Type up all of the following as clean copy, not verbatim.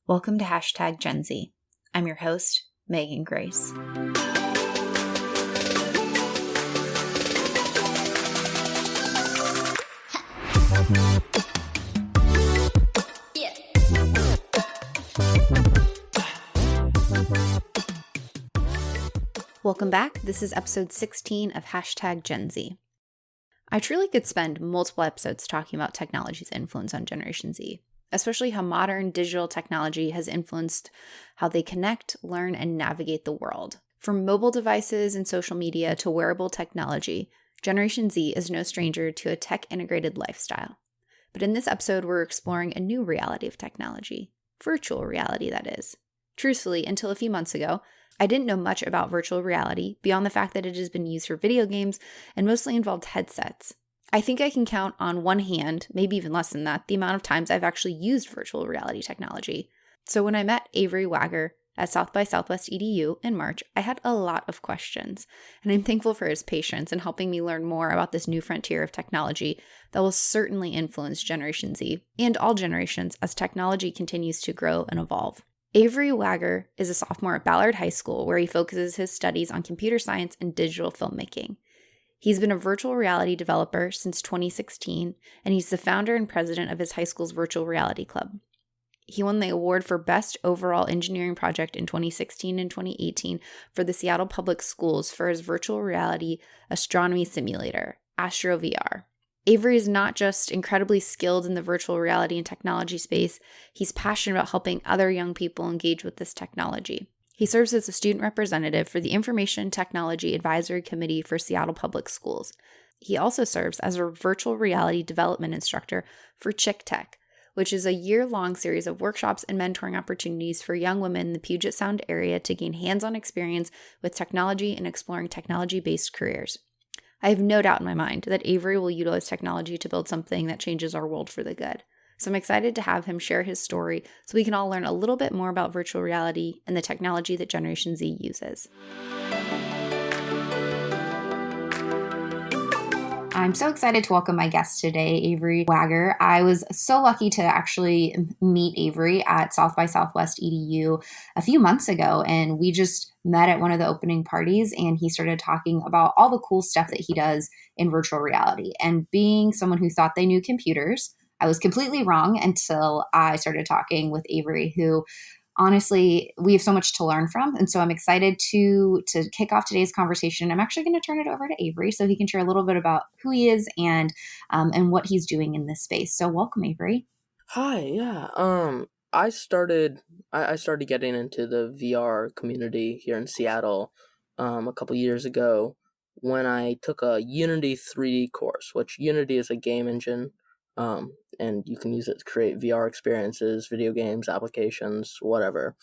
Welcome to #GenZ. I'm your host, Megan Grace. Welcome back. This is episode 16 of #GenZ. I truly could spend multiple episodes talking about technology's influence on Generation Z, especially how modern digital technology has influenced how they connect, learn, and navigate the world. From mobile devices and social media to wearable technology, Generation Z is no stranger to a tech-integrated lifestyle. But in this episode, we're exploring a new reality of technology. Virtual reality, that is. Truthfully, until a few months ago, I didn't know much about virtual reality beyond the fact that it has been used for video games and mostly involved headsets. I think I can count on one hand, maybe even less than that, the amount of times I've actually used virtual reality technology. So when I met Avery Wagar at South by Southwest EDU in March, I had a lot of questions, and I'm thankful for his patience in helping me learn more about this new frontier of technology that will certainly influence Generation Z and all generations as technology continues to grow and evolve. Avery Wagar is a sophomore at Ballard High School, where he focuses his studies on computer science and digital filmmaking. He's been a virtual reality developer since 2016, and he's the founder and president of his high school's virtual reality club. He won the award for Best Overall Engineering Project in 2016 and 2018 for the Seattle Public Schools for his virtual reality astronomy simulator, AstroVR. Avery is not just incredibly skilled in the virtual reality and technology space, he's passionate about helping other young people engage with this technology. He serves as a student representative for the Information Technology Advisory Committee for Seattle Public Schools. He also serves as a virtual reality development instructor for Chick Tech, which is a year-long series of workshops and mentoring opportunities for young women in the Puget Sound area to gain hands-on experience with technology and exploring technology-based careers. I have no doubt in my mind that Avery will utilize technology to build something that changes our world for the good. So I'm excited to have him share his story so we can all learn a little bit more about virtual reality and the technology that Generation Z uses. I'm so excited to welcome my guest today, Avery Wagar. I was so lucky to actually meet Avery at South by Southwest EDU a few months ago, and we just met at one of the opening parties, and he started talking about all the cool stuff that he does in virtual reality. And being someone who thought they knew computers, I was completely wrong until I started talking with Avery, who honestly, we have so much to learn from. And so I'm excited to kick off today's conversation. I'm actually going to turn it over to Avery so he can share a little bit about who he is and what he's doing in this space. So welcome, Avery. Hi, yeah. I started getting into the VR community here in Seattle a couple years ago when I took a Unity 3D course, which Unity is a game engine. And you can use it to create VR experiences, video games, applications, whatever.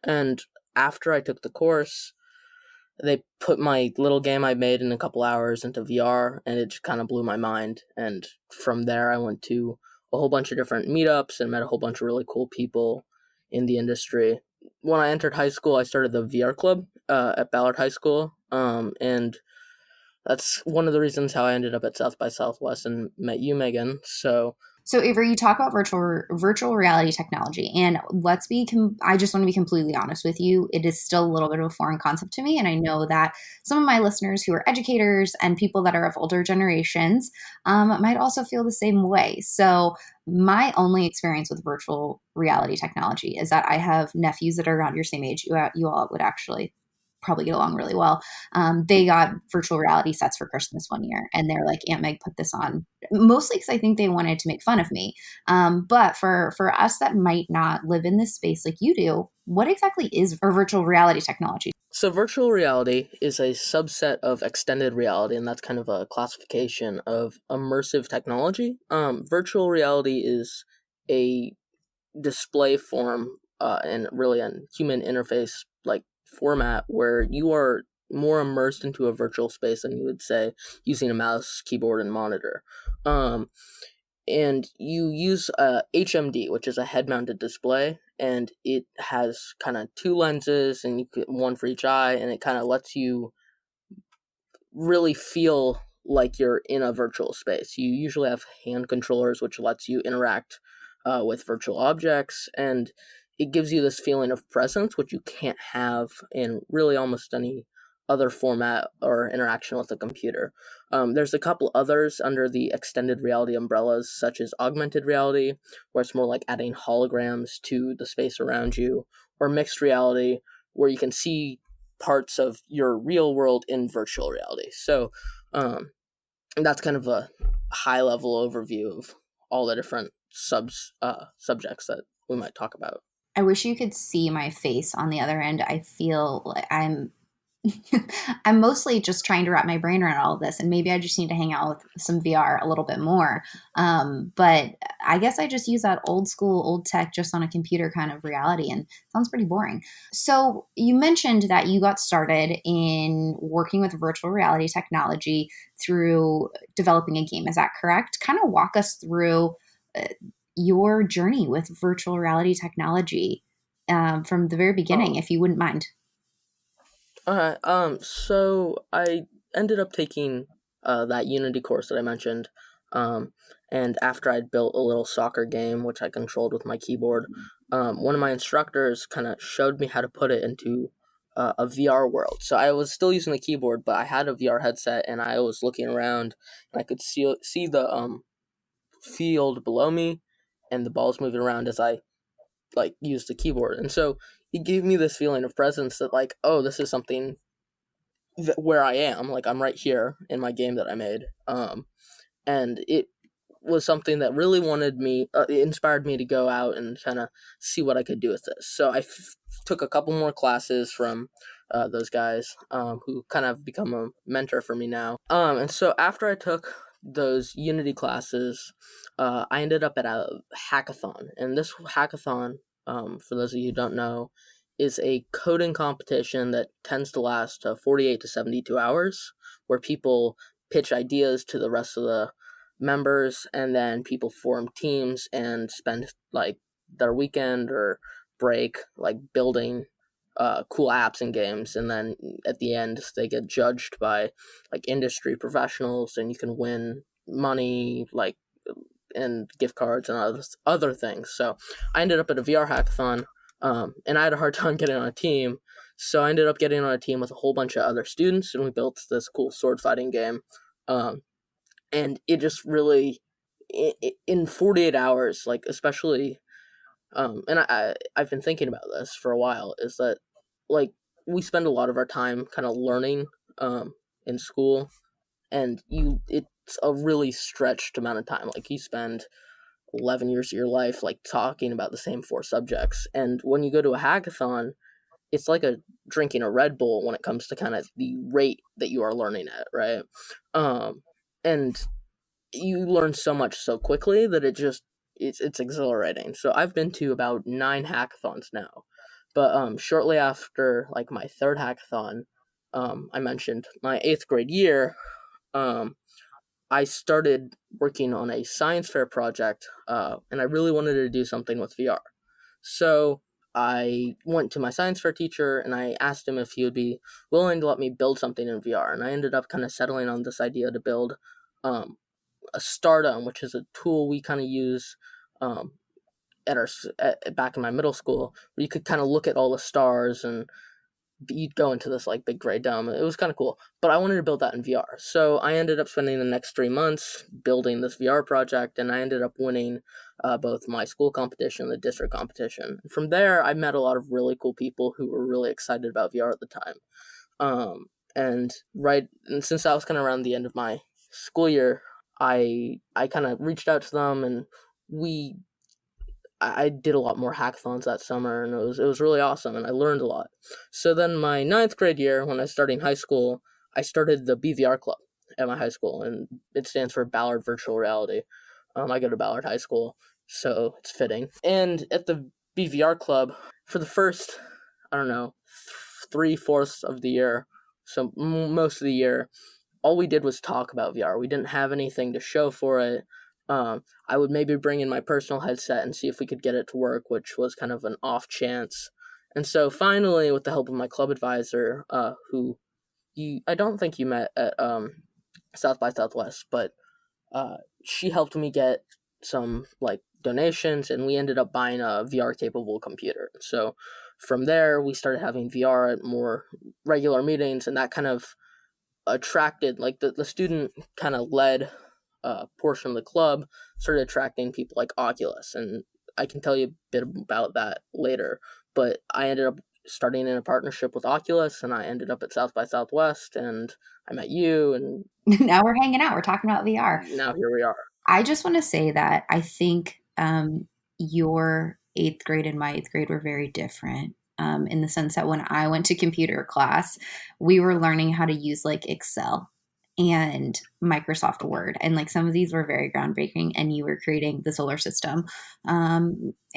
And after I took the course, they put my little game I made in a couple hours into VR, and it just kind of blew my mind. And from there, I went to a whole bunch of different meetups and met a whole bunch of really cool people in the industry. When I entered high school, I started the VR club at Ballard High School, and that's one of the reasons how I ended up at South by Southwest and met you, Megan. So Avery, you talk about virtual reality technology, and I just want to be completely honest with you. It is still a little bit of a foreign concept to me, and I know that some of my listeners who are educators and people that are of older generations might also feel the same way. So my only experience with virtual reality technology is that I have nephews that are around your same age. You all would actually probably get along really well. They got virtual reality sets for Christmas one year, and they're like, Aunt Meg, put this on. Mostly because I think they wanted to make fun of me. But for us that might not live in this space like you do, what exactly is virtual reality technology? So virtual reality is a subset of extended reality, and that's kind of a classification of immersive technology. Virtual reality is a display form and really a human interface like format where you are more immersed into a virtual space than you would say using a mouse, keyboard, and monitor. And you use HMD, which is a head-mounted display, and it has kind of two lenses, and you get one for each eye, and it kind of lets you really feel like you're in a virtual space. You usually have hand controllers, which lets you interact with virtual objects, and it gives you this feeling of presence, which you can't have in really almost any other format or interaction with a computer. There's a couple others under the extended reality umbrellas, such as augmented reality, where it's more like adding holograms to the space around you, or mixed reality, where you can see parts of your real world in virtual reality. So that's kind of a high level overview of all the different subjects that we might talk about. I wish you could see my face on the other end. I feel like I'm mostly just trying to wrap my brain around all of this, and maybe I just need to hang out with some VR a little bit more. But I guess I just use that old school, old tech, just on a computer kind of reality, and it sounds pretty boring. So you mentioned that you got started in working with virtual reality technology through developing a game. Is that correct? Kind of walk us through your journey with virtual reality technology from the very beginning, if you wouldn't mind. Alright, so I ended up taking that Unity course that I mentioned, and after I'd built a little soccer game, which I controlled with my keyboard, one of my instructors kind of showed me how to put it into a VR world. So I was still using the keyboard, but I had a VR headset, and I was looking around, and I could see the field below me, and the balls moving around as I used the keyboard, and so it gave me this feeling of presence that oh, this is something where I am, I'm right here in my game that I made, and it was something that really it inspired me to go out and kind of see what I could do with this. So I took a couple more classes from those guys, who kind of become a mentor for me now. And so after I took those Unity classes, I ended up at a hackathon, and this hackathon, for those of you who don't know, is a coding competition that tends to last 48 to 72 hours, where people pitch ideas to the rest of the members, and then people form teams and spend their weekend or break building cool apps and games, and then at the end they get judged by industry professionals, and you can win money and gift cards and other things. So I ended up at a VR hackathon, and I had a hard time getting on a team, so I ended up getting on a team with a whole bunch of other students, and we built this cool sword fighting game. And it just really, in 48 hours, especially, and I've been thinking about this for a while, is that we spend a lot of our time kind of learning in school, and it's a really stretched amount of time. You spend 11 years of your life talking about the same four subjects, and when you go to a hackathon, it's like drinking a Red Bull when it comes to kind of the rate that you are learning at, right? And you learn so much so quickly that it's exhilarating. So I've been to about 9 hackathons now, but shortly after my third hackathon, I mentioned my 8th grade year, I started working on a science fair project, and I really wanted to do something with VR. So I went to my science fair teacher, and I asked him if he would be willing to let me build something in VR, and I ended up kind of settling on this idea to build a stardom, which is a tool we kind of use back in my middle school, where you could kind of look at all the stars, and you'd go into this big gray dome. It was kind of cool, but I wanted to build that in VR. So I ended up spending the next 3 months building this VR project, and I ended up winning both my school competition and the district competition. And from there, I met a lot of really cool people who were really excited about VR at the time. And since that was kind of around the end of my school year, I kind of reached out to them, and I did a lot more hackathons that summer, and it was really awesome, and I learned a lot. So then my 9th grade year, when I was starting high school, I started the BVR club at my high school, and it stands for Ballard Virtual Reality. I go to Ballard High School, so it's fitting. And at the BVR club, for the first, I don't know, 3/4 of the year, so most of the year, all we did was talk about VR. We didn't have anything to show for it. I would maybe bring in my personal headset and see if we could get it to work, which was kind of an off chance. And so finally, with the help of my club advisor, who I don't think you met at South by Southwest, but she helped me get some like donations, and we ended up buying a VR capable computer. So from there, we started having VR at more regular meetings, and that kind of attracted, like, the student kind of led portion of the club started attracting people like Oculus, and I can tell you a bit about that later. But I ended up starting in a partnership with Oculus, and I ended up at South by Southwest, and I met you, and Now we're hanging out. We're talking about VR. now here we are. I just want to say that I think your eighth grade and my eighth grade were very different, in the sense that when I went to computer class, we were learning how to use like Excel and Microsoft Word. And like some of these were very groundbreaking, and you were creating the solar system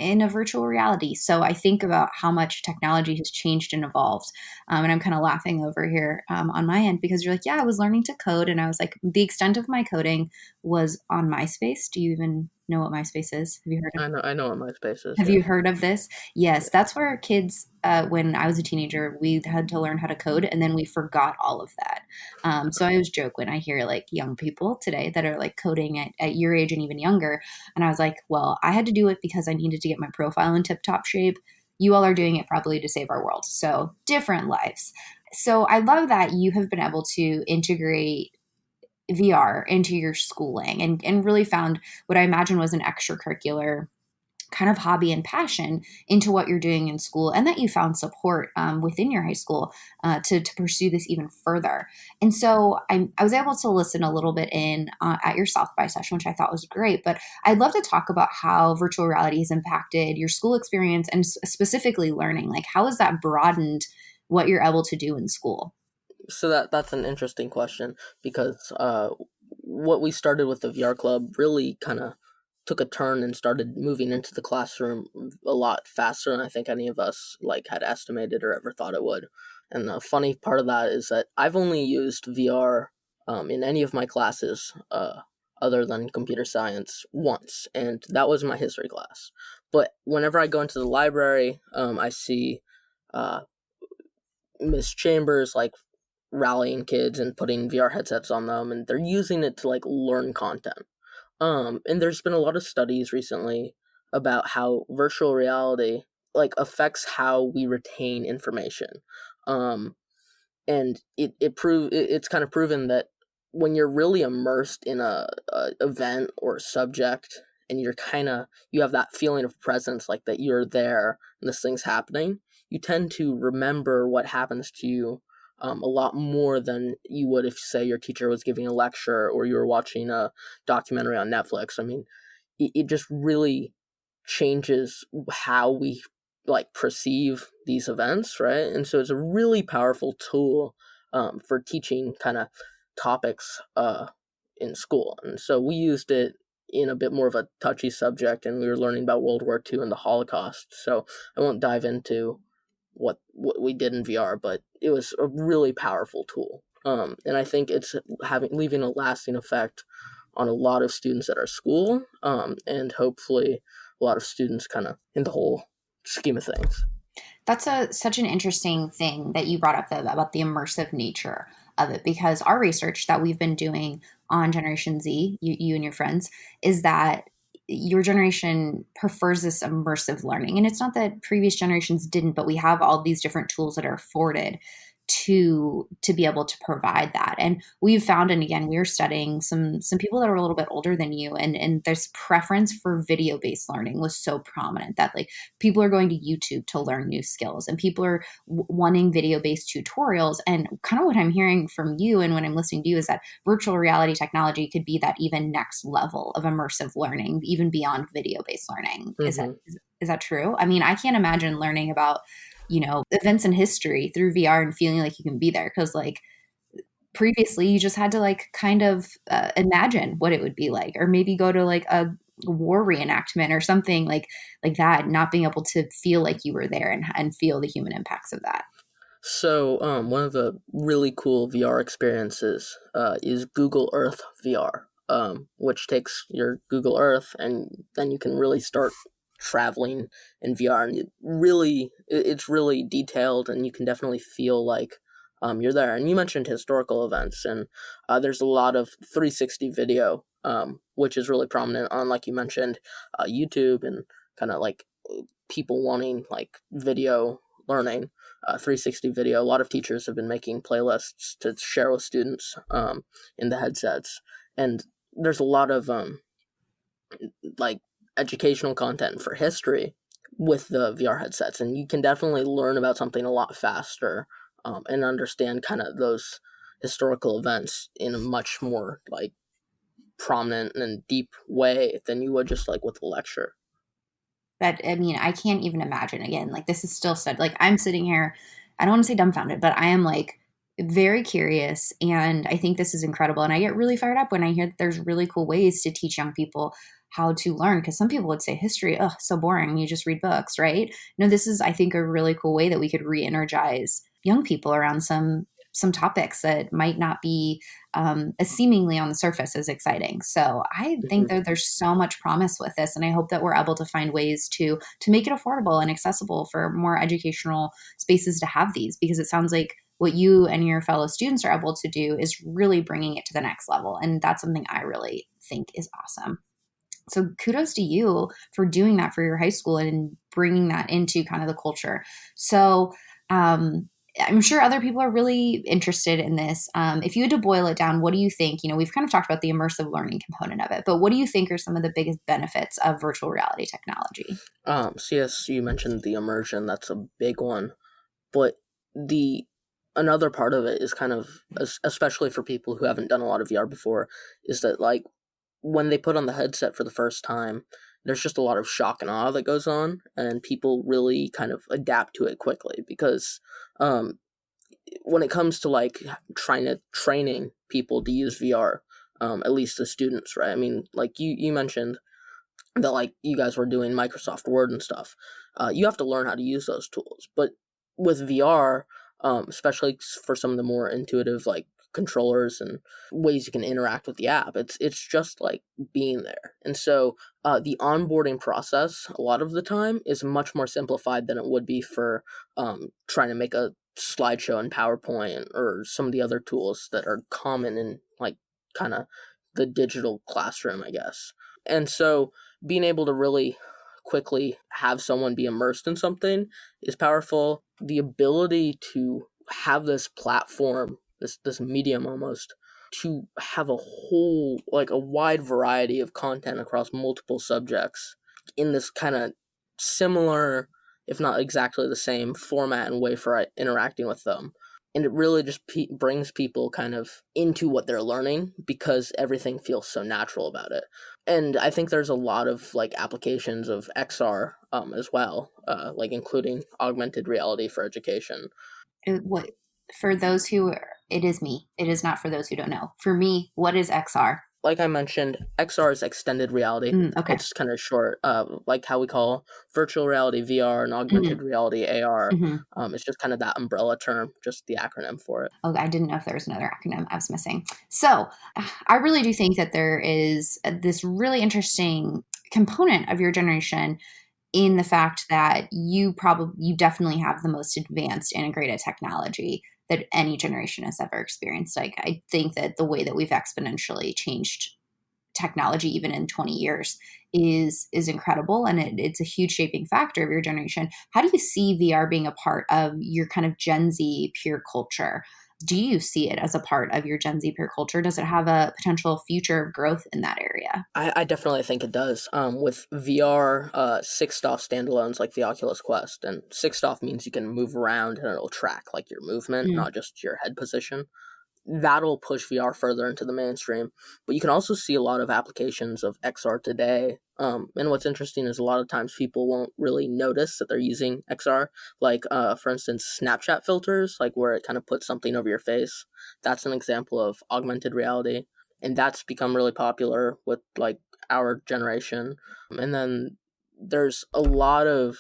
in a virtual reality. So I think about how much technology has changed and evolved. And I'm kind of laughing over here on my end because you're like, yeah, I was learning to code. And I was like, the extent of my coding was on MySpace. Do you even know what MySpace is? Have you heard of I know what MySpace is. Have Yeah. you heard of this? Yes, that's where kids, when I was a teenager, we had to learn how to code, and then we forgot all of that. So I always joke when I hear like young people today that are like coding at your age and even younger. And I was like, well, I had to do it because I needed to get my profile in tip top shape. You all are doing it probably to save our world. So different lives. So I love that you have been able to integrate VR into your schooling and really found what I imagine was an extracurricular kind of hobby and passion into what you're doing in school, and that you found support within your high school to pursue this even further. And so I was able to listen a little bit in at your South by session, which I thought was great. But I'd love to talk about how virtual reality has impacted your school experience and specifically learning. Like, how has that broadened what you're able to do in school? So that's an interesting question, because what we started with the VR club really kind of took a turn and started moving into the classroom a lot faster than I think any of us like had estimated or ever thought it would. And the funny part of that is that I've only used VR in any of my classes other than computer science once, and that was my history class. But whenever I go into the library, I see uh, Miss Chambers like rallying kids and putting VR headsets on them, and they're using it to like learn content. And there's been a lot of studies recently about how virtual reality like affects how we retain information. Um, and it's kind of proven that when you're really immersed in a event or a subject, and you have that feeling of presence, like that you're there and this thing's happening, you tend to remember what happens to you a lot more than you would if, say, your teacher was giving a lecture or you were watching a documentary on Netflix. I mean, it just really changes how we like perceive these events, right? And so it's a really powerful tool for teaching kind of topics in school. And so we used it in a bit more of a touchy subject, and we were learning about World War II and the Holocaust. So I won't dive into what we did in VR, but it was a really powerful tool. And I think it's leaving a lasting effect on a lot of students at our school, and hopefully a lot of students kind of in the whole scheme of things. That's such an interesting thing that you brought up about the immersive nature of it, because our research that we've been doing on Generation Z, you and your friends, is that your generation prefers this immersive learning. And it's not that previous generations didn't, but we have all these different tools that are afforded to be able to provide that. And we've found, and again, we're studying some people that are a little bit older than you, and this preference for video based learning was so prominent that like people are going to YouTube to learn new skills, and people are wanting video based tutorials. And kind of what I'm hearing from you and when I'm listening to you is that virtual reality technology could be that even next level of immersive learning, even beyond video based learning. Mm-hmm. Is that true? I mean, I can't imagine learning about events in history through VR and feeling like you can be there, because like previously you just had to like kind of imagine what it would be like, or maybe go to like a war reenactment or something like that, not being able to feel like you were there and feel the human impacts of that. So one of the really cool VR experiences is Google Earth VR, which takes your Google Earth, and then you can really start traveling in VR, and it's really detailed, and you can definitely feel like you're there. And you mentioned historical events, and there's a lot of 360 video which is really prominent on, like you mentioned, YouTube, and kind of like people wanting like video learning, 360 video. A lot of teachers have been making playlists to share with students in the headsets, and there's a lot of like educational content for history with the VR headsets, and you can definitely learn about something a lot faster, and understand kind of those historical events in a much more like prominent and deep way than you would just like with a lecture. That, I mean, I can't even imagine. Again, like, this is still said, like, I'm sitting here, I don't want to say dumbfounded, but I am like very curious, and I think this is incredible, and I get really fired up when I hear that there's really cool ways to teach young people how to learn, because some people would say history, oh, so boring, you just read books, right? No, this is, I think, a really cool way that we could re-energize young people around some topics that might not be as seemingly on the surface as exciting. So I think Mhm. that there's so much promise with this, and I hope that we're able to find ways to make it affordable and accessible for more educational spaces to have these, because it sounds like what you and your fellow students are able to do is really bringing it to the next level, and that's something I really think is awesome. So kudos to you for doing that for your high school and bringing that into kind of the culture. So I'm sure other people are really interested in this. If you had to boil it down, what do you think? You know, we've kind of talked about the immersive learning component of it, but what do you think are some of the biggest benefits of virtual reality technology? So yes, you mentioned the immersion. That's a big one, but the another part of it is kind of, especially for people who haven't done a lot of VR before, is that like when they put on the headset for the first time, there's just a lot of shock and awe that goes on, and people really kind of adapt to it quickly because um, when it comes to like training people to use VR, at least the students, right? I mean, like you mentioned that like you guys were doing Microsoft Word and stuff. You have to learn how to use those tools, but with VR, especially for some of the more intuitive like controllers and ways you can interact with the app, it's just like being there. And so the onboarding process a lot of the time is much more simplified than it would be for trying to make a slideshow in PowerPoint or some of the other tools that are common in like kind of the digital classroom, I guess. And so being able to really quickly have someone be immersed in something is powerful. The ability to have this platform, this medium almost, to have a whole like a wide variety of content across multiple subjects in this kind of similar, if not exactly the same format and way for interacting with them. And it really just brings people kind of into what they're learning because everything feels so natural about it. And I think there's a lot of like applications of XR as well, like including augmented reality for education. What for those who it is me. It is not for those who don't know. For me, what is XR? Like I mentioned, XR is extended reality. Okay. It's kind of short, like how we call virtual reality VR and Hmm. augmented reality AR. Hmm. It's just kind of that umbrella term, just the acronym for it. Oh, I didn't know if there was another acronym I was missing. So I really do think that there is this really interesting component of your generation in the fact that you definitely have the most advanced integrated technology that any generation has ever experienced. Like, I think that the way that we've exponentially changed technology even in 20 years is incredible, and it's a huge shaping factor of your generation. How do you see VR being a part of your kind of Gen Z peer culture? Do you see it as a part of your Gen Z peer culture? Does it have a potential future of growth in that area? I definitely think it does. With VR, sixth off standalones like the Oculus Quest, and sixth off means you can move around and it'll track like your movement, Mm. not just your head position. That'll push VR further into the mainstream. But you can also see a lot of applications of XR today. And what's interesting is a lot of times people won't really notice that they're using XR. Like, for instance, Snapchat filters, like where it kind of puts something over your face. That's an example of augmented reality. And that's become really popular with like our generation. And then there's a lot of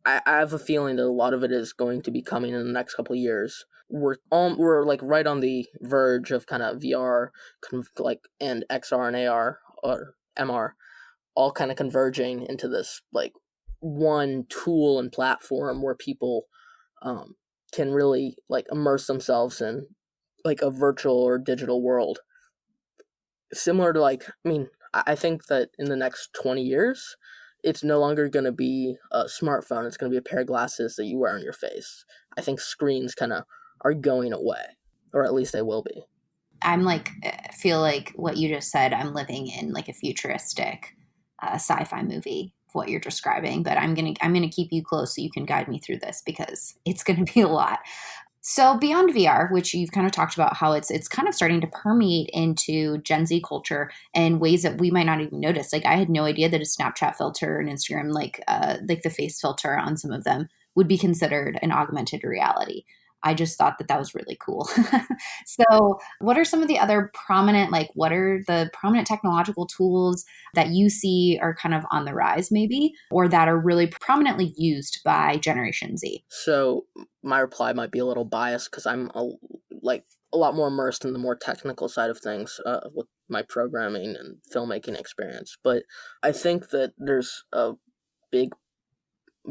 I have a feeling that a lot of it is going to be coming in the next couple of years. We're like right on the verge of kind of VR, like and XR and AR or MR, all kind of converging into this like one tool and platform where people um, can really like immerse themselves in like a virtual or digital world. similar to like, I mean, I think that in the next 20 years, it's no longer going to be a smartphone. It's going to be a pair of glasses that you wear on your face. I think screens kind of are going away, or at least they will be. I'm like, feel like what you just said, I'm living in like a futuristic sci-fi movie, what you're describing, but I'm gonna keep you close so you can guide me through this because it's gonna be a lot. So beyond VR, which you've kind of talked about how it's kind of starting to permeate into Gen Z culture in ways that we might not even notice. Like I had no idea that a Snapchat filter and Instagram, like the face filter on some of them, would be considered an augmented reality. I just thought that that was really cool. So, what are some of the other prominent, like, what are the prominent technological tools that you see are kind of on the rise, maybe, or that are really prominently used by Generation Z? So my reply might be a little biased because like a lot more immersed in the more technical side of things with my programming and filmmaking experience. But I think that there's a big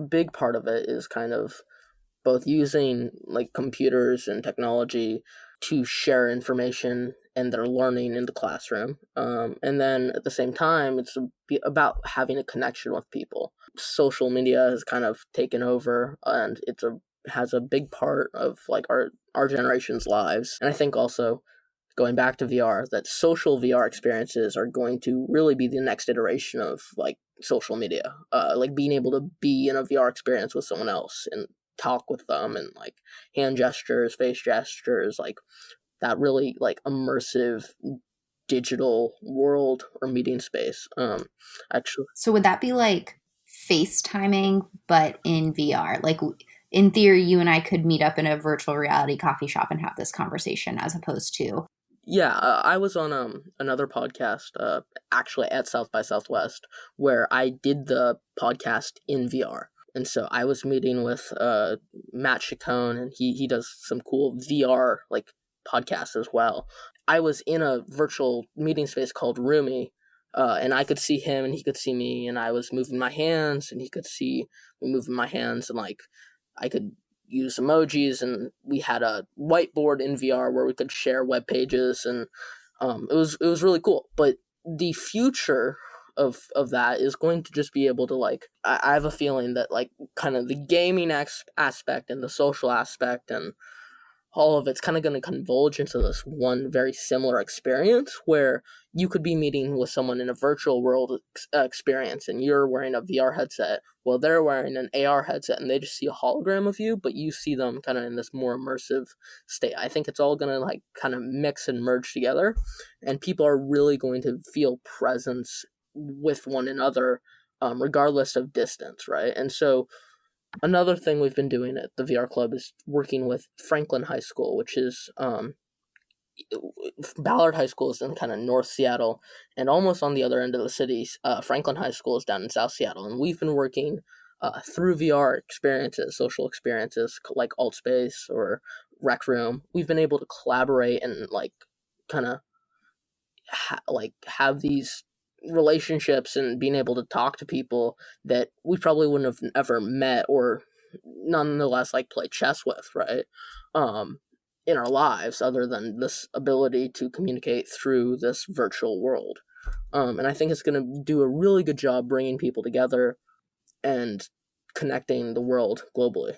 big part of it is kind of both using like computers and technology to share information and their learning in the classroom. And then at the same time, it's about having a connection with people. Social media has kind of taken over, and has a big part of like our generation's lives. And I think also going back to VR, that social VR experiences are going to really be the next iteration of like social media. Like being able to be in a VR experience with someone else and talk with them and like hand gestures, face gestures, like that really like immersive digital world or meeting space. Actually, So, would that be like FaceTiming, but in VR? Like, in theory, you and I could meet up in a virtual reality coffee shop and have this conversation as opposed to. yeah, I was on another podcast, actually at South by Southwest, where I did the podcast in VR. And so I was meeting with Matt Chacon, and he does some cool VR like podcasts as well. I was in a virtual meeting space called Roomy, and I could see him and he could see me, and I was moving my hands and he could see me moving my hands, and like I could use emojis, and we had a whiteboard in VR where we could share web pages, and it was really cool. But the future of that is going to just be able to like I have a feeling that like kind of the gaming aspect and the social aspect and all of it's kind of going to converge into this one very similar experience where you could be meeting with someone in a virtual world experience, and you're wearing a VR headset. Well, they're wearing an AR headset and they just see a hologram of you, but you see them kind of in this more immersive state. I think it's all going to like kind of mix and merge together, and people are really going to feel presence with one another, regardless of distance, right? And so another thing we've been doing at the VR Club is working with Franklin High School, which is Ballard High School is in kind of North Seattle, and almost on the other end of the city, Franklin High School is down in South Seattle, and we've been working through VR experiences, social experiences like Altspace or Rec Room. We've been able to collaborate and like kind of have these relationships and being able to talk to people that we probably wouldn't have ever met or nonetheless like play chess with, right? In our lives, other than this ability to communicate through this virtual world. And I think it's going to do a really good job bringing people together and connecting the world globally.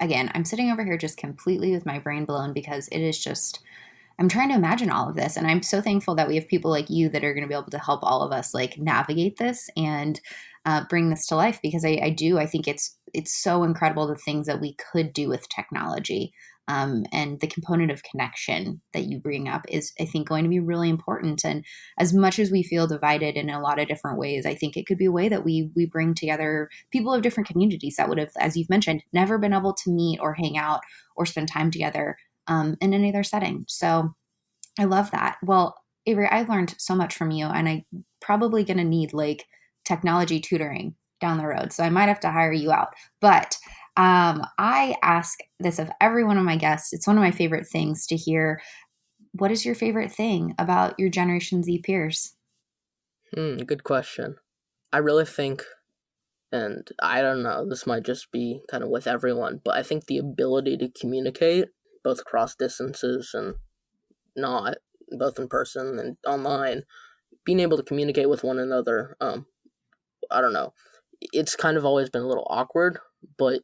Again, I'm sitting over here just completely with my brain blown because it is just, I'm trying to imagine all of this. And I'm so thankful that we have people like you that are going to be able to help all of us like navigate this and bring this to life because I think it's so incredible the things that we could do with technology. And the component of connection that you bring up is, I think, going to be really important. And as much as we feel divided in a lot of different ways, I think it could be a way that we bring together people of different communities that would have, as you've mentioned, never been able to meet or hang out or spend time together in any other setting. So I love that. Well, Avery, I learned so much from you, and I'm probably going to need like technology tutoring down the road. So I might have to hire you out. But I ask this of every one of my guests. It's one of my favorite things to hear. What is your favorite thing about your Generation Z peers? Good question. I really think, and I don't know, this might just be kind of with everyone, but I think the ability to communicate both across distances and not both in person and online, being able to communicate with one another, I don't know. It's kind of always been a little awkward, but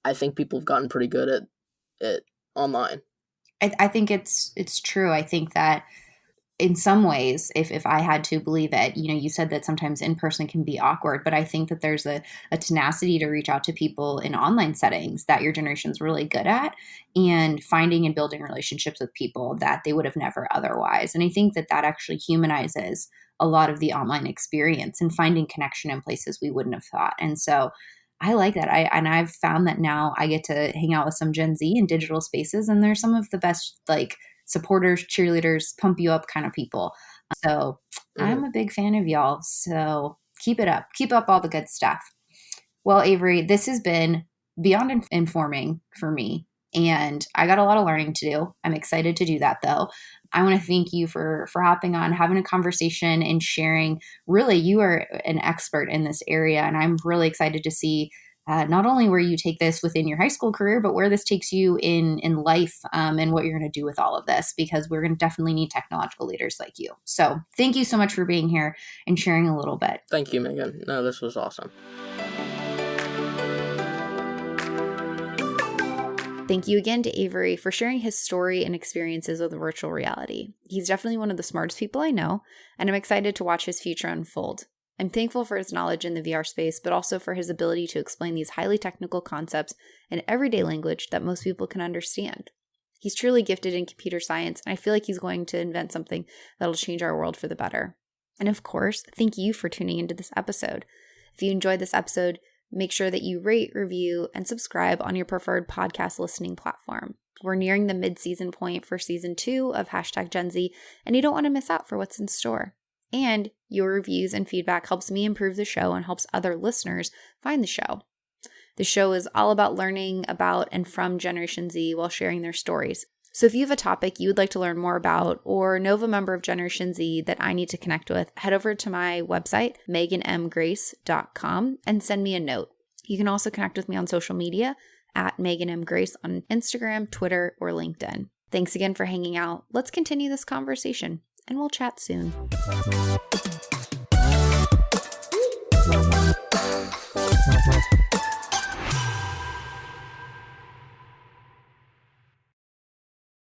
I think people have gotten pretty good at it online. I think it's true. I think that in some ways, if I had to believe it, you said that sometimes in person can be awkward, but I think that there's a tenacity to reach out to people in online settings that your generation's really good at, and finding and building relationships with people that they would have never otherwise. And I think that actually humanizes a lot of the online experience and finding connection in places we wouldn't have thought. And so I like that. I've found that now I get to hang out with some Gen Z in digital spaces, and they're some of the best, like, supporters, cheerleaders, pump you up kind of people. So I'm a big fan of y'all. So keep it up. Keep up all the good stuff. Well, Avery, this has been beyond informing for me, and I got a lot of learning to do. I'm excited to do that, though. I want to thank you for hopping on, having a conversation, and sharing. Really, you are an expert in this area, and I'm really excited to see not only where you take this within your high school career, but where this takes you in life, and what you're going to do with all of this, because we're going to definitely need technological leaders like you. So thank you so much for being here and sharing a little bit. Thank you, Megan. No, this was awesome. Thank you again to Avery for sharing his story and experiences with virtual reality. He's definitely one of the smartest people I know, and I'm excited to watch his future unfold. I'm thankful for his knowledge in the VR space, but also for his ability to explain these highly technical concepts in everyday language that most people can understand. He's truly gifted in computer science, and I feel like he's going to invent something that'll change our world for the better. And of course, thank you for tuning into this episode. If you enjoyed this episode, make sure that you rate, review, and subscribe on your preferred podcast listening platform. We're nearing the mid-season point for season 2 of #GenZ, and you don't want to miss out for what's in store. And your reviews and feedback helps me improve the show and helps other listeners find the show. The show is all about learning about and from Generation Z while sharing their stories. So if you have a topic you would like to learn more about, or know of a member of Generation Z that I need to connect with, head over to my website, meganmgrace.com, and send me a note. You can also connect with me on social media at Megan M. Grace on Instagram, Twitter, or LinkedIn. Thanks again for hanging out. Let's continue this conversation, and we'll chat soon.